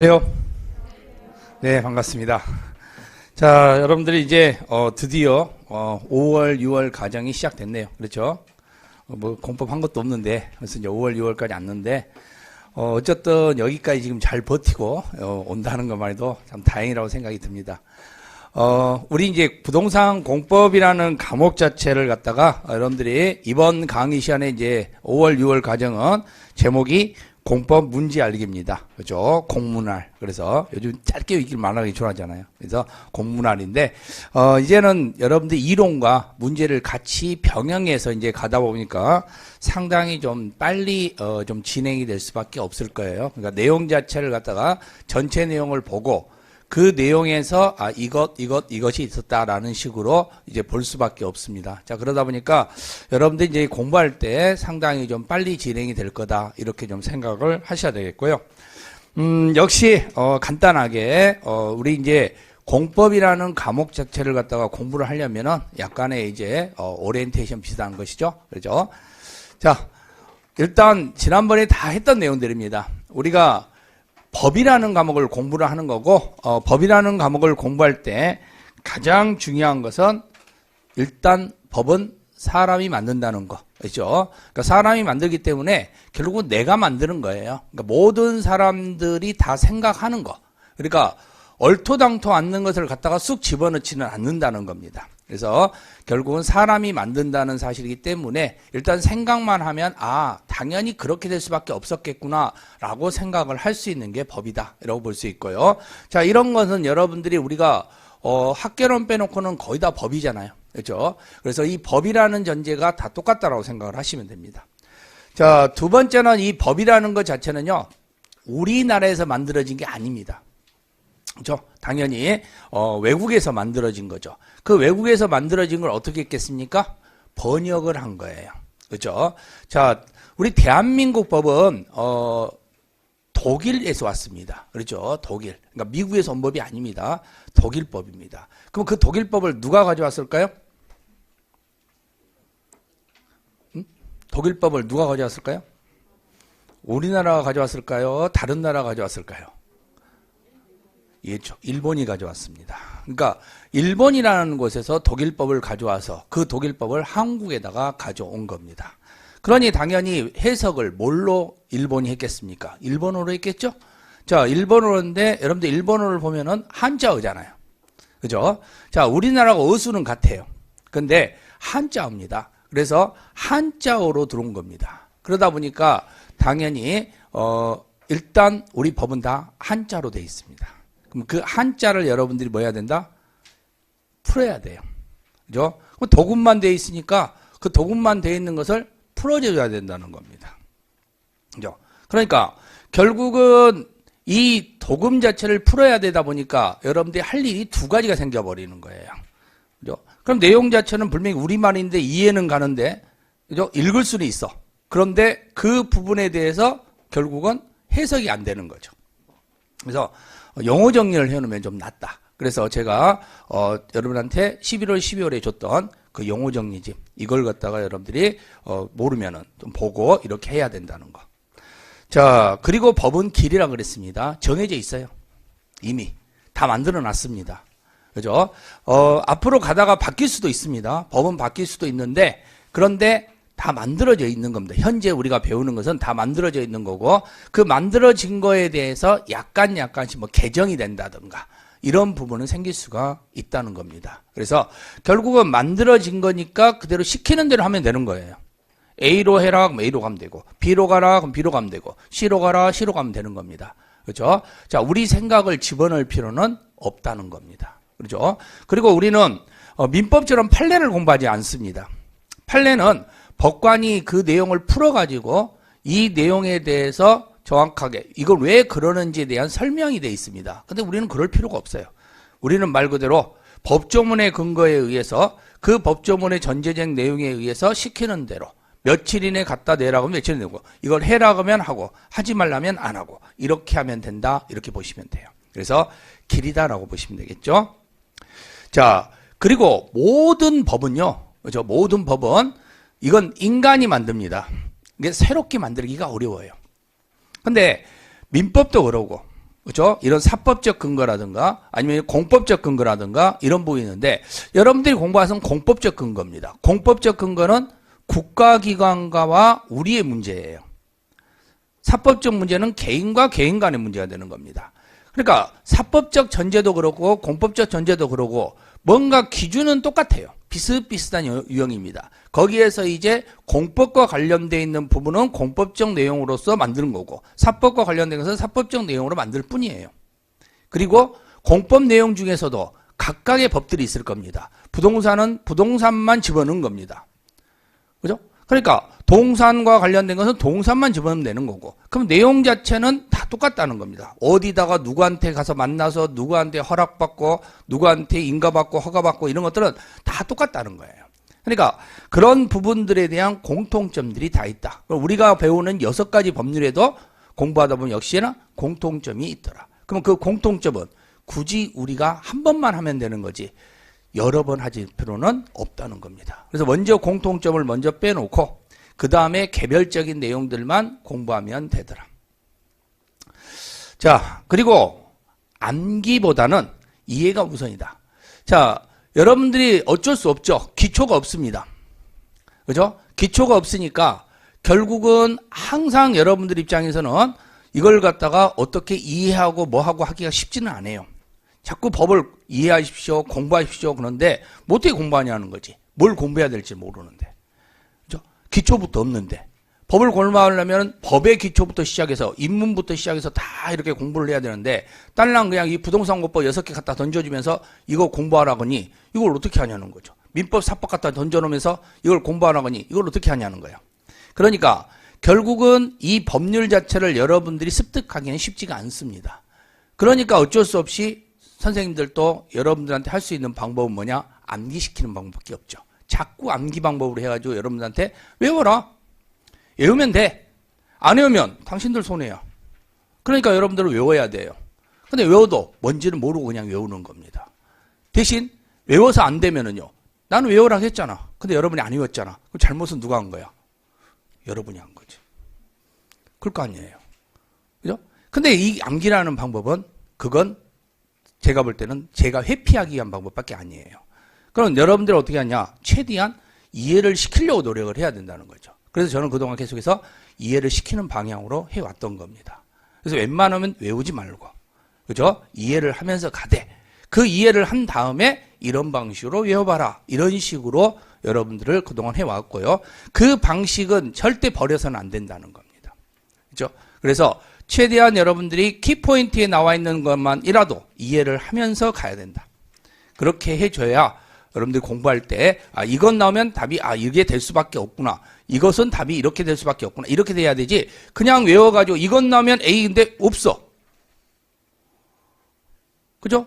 안녕하세요. 네, 반갑습니다. 자, 여러분들이 이제 드디어 5월, 6월 과정이 시작됐네요. 그렇죠? 뭐 공법 한 것도 없는데, 그래서 이제 5월, 6월까지 왔는데, 어쨌든 여기까지 지금 잘 버티고 온다는 것만 해도 참 다행이라고 생각이 듭니다. 우리 이제 부동산 공법이라는 과목 자체를 갖다가 여러분들이 이번 강의 시간에 이제 5월, 6월 과정은 제목이 공법 문제 알기입니다. 그죠? 공문할. 그래서 요즘 짧게 읽기를 말하기 좋아하잖아요. 그래서 공문할인데, 이제는 여러분들 이론과 문제를 같이 병행해서 이제 가다 보니까 상당히 좀 빨리, 좀 진행이 될 수밖에 없을 거예요. 그러니까 내용 자체를 갖다가 전체 내용을 보고 그 내용에서 이것이 있었다라는 식으로 이제 볼 수밖에 없습니다. 자, 그러다 보니까 여러분들 이제 공부할 때 상당히 좀 빨리 진행이 될 거다 이렇게 좀 생각을 하셔야 되겠고요. 역시 간단하게 우리 이제 공법이라는 과목 자체를 갖다가 공부를 하려면은 약간의 이제 오리엔테이션 비슷한 것이죠. 그렇죠? 자, 일단 지난번에 다 했던 내용들입니다. 우리가 법이라는 과목을 공부를 하는 거고, 법이라는 과목을 공부할 때 가장 중요한 것은 일단 법은 사람이 만든다는 거. 그렇죠? 그러니까 사람이 만들기 때문에 결국은 내가 만드는 거예요. 그러니까 모든 사람들이 다 생각하는 거. 그러니까 얼토당토 않는 것을 갖다가 쑥 집어넣지는 않는다는 겁니다. 그래서 결국은 사람이 만든다는 사실이기 때문에 일단 생각만 하면 당연히 그렇게 될 수밖에 없었겠구나 라고 생각을 할 수 있는 게 법이다 라고 볼 수 있고요. 자, 이런 것은 여러분들이 우리가 학개론 빼놓고는 거의 다 법이잖아요. 그렇죠? 그래서 이 법이라는 전제가 다 똑같다라고 생각을 하시면 됩니다. 자, 두 번째는 이 법이라는 것 자체는요, 우리나라에서 만들어진 게 아닙니다. 그렇죠? 당연히 외국에서 만들어진 거죠. 그 외국에서 만들어진 걸 어떻게 했겠습니까? 번역을 한 거예요. 그렇죠? 자, 우리 대한민국 법은 독일에서 왔습니다. 그렇죠? 독일. 그러니까 미국에서 온 법이 아닙니다. 독일법입니다. 그럼 그 독일법을 누가 가져왔을까요? 독일법을 누가 가져왔을까요? 우리나라가 가져왔을까요? 다른 나라가 가져왔을까요? 예, 일본이 가져왔습니다. 그러니까 일본이라는 곳에서 독일법을 가져와서 그 독일법을 한국에다가 가져온 겁니다. 그러니 당연히 해석을 뭘로 일본이 했겠습니까? 일본어로 했겠죠? 자, 일본어인데 여러분들 일본어를 보면은 한자어잖아요. 그죠? 자, 우리나라가 어수는 같아요. 근데 한자어입니다. 그래서 한자어로 들어온 겁니다. 그러다 보니까 당연히 일단 우리 법은 다 한자로 되어 있습니다. 그럼 그 한자를 여러분들이 뭐 해야 된다? 풀어야 돼요. 그죠? 그럼 도금만 되어 있으니까 그 도금만 되어 있는 것을 풀어줘야 된다는 겁니다. 그죠? 그러니까 결국은 이 도금 자체를 풀어야 되다 보니까 여러분들이 할 일이 두 가지가 생겨버리는 거예요. 그죠? 그럼 내용 자체는 분명히 우리말인데 이해는 가는데, 그죠? 읽을 수는 있어. 그런데 그 부분에 대해서 결국은 해석이 안 되는 거죠. 그래서 용어 정리를 해놓으면 좀 낫다. 그래서 제가 여러분한테 11월, 12월에 줬던 그 용어 정리집 이걸 갖다가 여러분들이 모르면은 좀 보고 이렇게 해야 된다는 거. 자, 그리고 법은 길이라 그랬습니다. 정해져 있어요. 이미 다 만들어 놨습니다. 그죠? 앞으로 가다가 바뀔 수도 있습니다. 법은 바뀔 수도 있는데 그런데 다 만들어져 있는 겁니다. 현재 우리가 배우는 것은 다 만들어져 있는 거고 그 만들어진 거에 대해서 약간씩 뭐 개정이 된다든가 이런 부분은 생길 수가 있다는 겁니다. 그래서 결국은 만들어진 거니까 그대로 시키는 대로 하면 되는 거예요. A로 해라 그럼 A로 가면 되고 B로 가라 그럼 B로 가면 되고 C로 가라 C로 가면 되는 겁니다. 그렇죠? 자, 우리 생각을 집어넣을 필요는 없다는 겁니다. 그렇죠? 그리고 우리는 민법처럼 판례를 공부하지 않습니다. 판례는 법관이 그 내용을 풀어가지고 이 내용에 대해서 정확하게 이걸 왜 그러는지에 대한 설명이 되어 있습니다. 근데 우리는 그럴 필요가 없어요. 우리는 말 그대로 법조문의 근거에 의해서 그 법조문의 전제적 내용에 의해서 시키는 대로 며칠 이내 갖다 내라고 하면 며칠 내고 이걸 해라고 하면 하고 하지 말라면 안 하고 이렇게 하면 된다 이렇게 보시면 돼요. 그래서 길이다라고 보시면 되겠죠. 자, 그리고 모든 법은요. 그렇죠? 모든 법은 이건 인간이 만듭니다. 이게 새롭게 만들기가 어려워요. 근데 민법도 그러고 그렇죠? 이런 사법적 근거라든가 아니면 공법적 근거라든가 이런 부분이 있는데 여러분들이 공부하는 공법적 근거입니다. 공법적 근거는 국가기관과와 우리의 문제예요. 사법적 문제는 개인과 개인 간의 문제가 되는 겁니다. 그러니까 사법적 전제도 그렇고 공법적 전제도 그렇고 뭔가 기준은 똑같아요. 비슷비슷한 유형입니다. 거기에서 이제 공법과 관련되어 있는 부분은 공법적 내용으로서 만드는 거고 사법과 관련된 것은 사법적 내용으로 만들 뿐이에요. 그리고 공법 내용 중에서도 각각의 법들이 있을 겁니다. 부동산은 부동산만 집어넣은 겁니다. 그죠? 그러니까 동산과 관련된 것은 동산만 집어넣으면 되는 거고 그럼 내용 자체는 다 똑같다는 겁니다. 어디다가 누구한테 가서 만나서 누구한테 허락받고 누구한테 인가받고 허가받고 이런 것들은 다 똑같다는 거예요. 그러니까 그런 부분들에 대한 공통점들이 다 있다. 우리가 배우는 6가지 법률에도 공부하다 보면 역시나 공통점이 있더라. 그럼 그 공통점은 굳이 우리가 한 번만 하면 되는 거지 여러 번 하실 필요는 없다는 겁니다. 그래서 먼저 공통점을 먼저 빼놓고 그 다음에 개별적인 내용들만 공부하면 되더라. 자, 그리고 암기보다는 이해가 우선이다. 자, 여러분들이 어쩔 수 없죠. 기초가 없습니다. 그죠? 기초가 없으니까 결국은 항상 여러분들 입장에서는 이걸 갖다가 어떻게 이해하고 뭐하고 하기가 쉽지는 않아요. 자꾸 법을 이해하십시오, 공부하십시오 그런데 뭐 어떻게 공부하냐는 거지. 뭘 공부해야 될지 모르는데. 그죠? 기초부터 없는데. 법을 공부하려면 법의 기초부터 시작해서 입문부터 시작해서 다 이렇게 공부를 해야 되는데 딸랑 그냥 이 부동산공법 6개 갖다 던져주면서 이거 공부하라거니 이걸 어떻게 하냐는 거죠. 민법, 사법 갖다 던져놓으면서 이걸 공부하라거니 이걸 어떻게 하냐는 거예요. 그러니까 결국은 이 법률 자체를 여러분들이 습득하기는 쉽지가 않습니다. 그러니까 어쩔 수 없이 선생님들도 여러분들한테 할 수 있는 방법은 뭐냐? 암기시키는 방법밖에 없죠. 자꾸 암기 방법으로 해가지고 여러분들한테 외워라. 외우면 돼. 안 외우면 당신들 손해야. 그러니까 여러분들은 외워야 돼요. 근데 외워도 뭔지는 모르고 그냥 외우는 겁니다. 대신 외워서 안 되면은요. 나는 외우라고 했잖아. 근데 여러분이 안 외웠잖아. 그럼 잘못은 누가 한 거야? 여러분이 한 거지. 그럴 거 아니에요. 그죠? 근데 이 암기라는 방법은 그건 제가 볼 때는 제가 회피하기 위한 방법밖에 아니에요. 그럼 여러분들이 어떻게 하냐? 최대한 이해를 시키려고 노력을 해야 된다는 거죠. 그래서 저는 그동안 계속해서 이해를 시키는 방향으로 해왔던 겁니다. 그래서 웬만하면 외우지 말고, 그죠? 이해를 하면서 가되, 그 이해를 한 다음에 이런 방식으로 외워봐라. 이런 식으로 여러분들을 그동안 해왔고요. 그 방식은 절대 버려서는 안 된다는 겁니다. 그죠? 그래서 최대한 여러분들이 키포인트에 나와 있는 것만이라도 이해를 하면서 가야 된다. 그렇게 해줘야 여러분들이 공부할 때 이건 나오면 답이 이게 될 수밖에 없구나. 이것은 답이 이렇게 될 수밖에 없구나. 이렇게 돼야 되지. 그냥 외워가지고 이건 나오면 A인데 없어. 그죠?